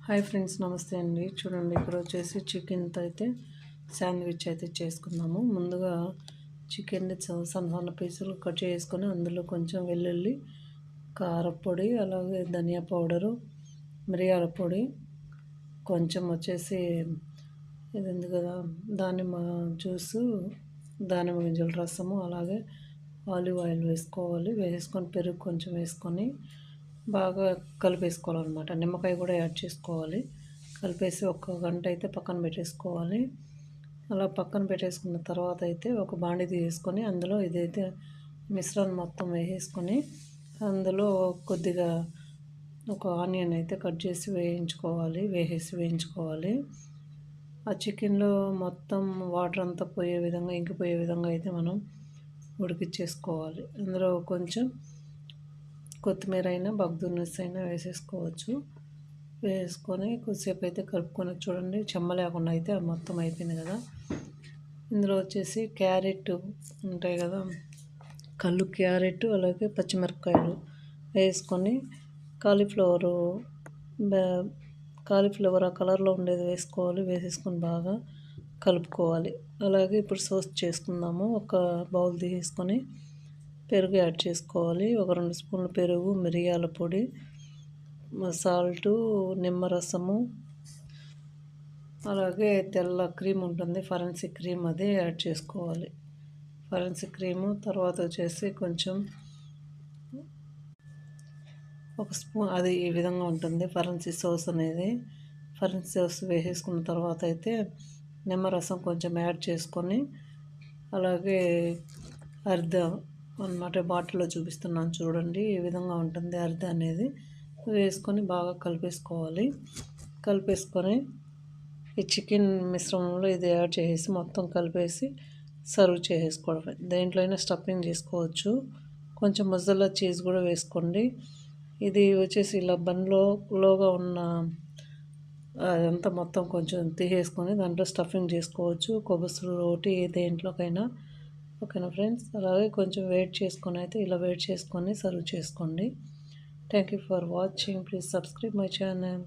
Hi friends, నమస్తే అండి. చూడండి, ఇక్కడ వచ్చేసి చికెన్తో అయితే శాండ్విచ్ అయితే చేసుకుందాము. ముందుగా చికెన్ని సన్న సన్న పీసులు కట్ చేసుకొని అందులో కొంచెం వెల్లుల్లి, కారపొడి, అలాగే ధనియా పౌడరు, మిరియాల పొడి, కొంచెం వచ్చేసి ఇది ఉంది కదా దానిమ్మ జ్యూసు, దానిమ్మ గింజల రసము, అలాగే ఆలివ్ ఆయిల్ వేసుకొని పెరుగు కొంచెం వేసుకొని బాగా కలిపేసుకోవాలన్నమాట. నిమ్మకాయ కూడా యాడ్ చేసుకోవాలి. కలిపేసి ఒక గంట అయితే పక్కన పెట్టేసుకోవాలి. అలా పక్కన పెట్టేసుకున్న తర్వాత అయితే ఒక బాండీ తీసుకొని అందులో ఇదైతే మిశ్రమం మొత్తం వేసేసుకొని అందులో కొద్దిగా ఒక ఆనియన్ అయితే కట్ చేసి వేయించుకోవాలి. ఆ చికెన్లో మొత్తం వాటర్ అంతా పోయే విధంగా, ఇంకిపోయే విధంగా అయితే మనం ఉడికిచ్చేసుకోవాలి. అందులో కొంచెం కొత్తిమీర అయినా బగ్దునెస్ అయినా వేసేసుకోవచ్చు. వేసుకొని కొద్దిసేపు అయితే కలుపుకొని చూడండి, చెమ్మ లేకుండా అయితే మొత్తం అయిపోయింది కదా. ఇందులో వచ్చేసి క్యారెట్ ఉంటాయి కదా, కళ్ళు క్యారెట్, అలాగే పచ్చిమిరపకాయలు వేసుకొని కాలీఫ్లవర్ ఆ కలర్లో ఉండేది వేసేసుకొని బాగా కలుపుకోవాలి. అలాగే ఇప్పుడు సాస్ చేసుకుందాము. ఒక బౌల్ తీసుకొని పెరుగు యాడ్ చేసుకోవాలి. ఒక 2 స్పూన్లు పెరుగు, మిరియాల పొడి, సాల్టు, నిమ్మరసము, అలాగే తెల్ల క్రీమ్ ఉంటుంది, ఫరెన్సిక్ క్రీమ్, అది యాడ్ చేసుకోవాలి. ఫరెన్సిక్ క్రీము తర్వాత వచ్చేసి కొంచెం ఒక స్పూన్, అది ఈ విధంగా ఉంటుంది ఫరెన్సిక్ సాస్ అనేది. ఫరెన్సిక్ సాస్ వేసేసుకున్న తర్వాత అయితే నిమ్మరసం కొంచెం యాడ్ చేసుకొని, అలాగే అర్ధ అన్నమాట బాటిల్లో చూపిస్తున్నాను చూడండి, ఈ విధంగా ఉంటుంది అర్ధ అనేది. వేసుకొని బాగా కలిపేసుకొని ఈ చికెన్ మిశ్రమంలో ఇది యాడ్ చేసి మొత్తం కలిపేసి సర్వ్ చేసుకోవడమే. దేంట్లో అయినా స్టఫింగ్ చేసుకోవచ్చు. కొంచెం మొజరెల్లా చీజ్ కూడా వేసుకోండి. ఇది వచ్చేసి ఇలా లోగా ఉన్న అదంతా మొత్తం కొంచెం తీసేసుకొని దాంట్లో స్టఫింగ్ చేసుకోవచ్చు. కొబ్బరి రోటి దేంట్లోకైనా. ఓకేనా ఫ్రెండ్స్, అలాగే కొంచెం ఇలా వెయిట్ చేసుకొని సర్వ్ చేసుకోండి. Thank you for watching. Please subscribe my channel.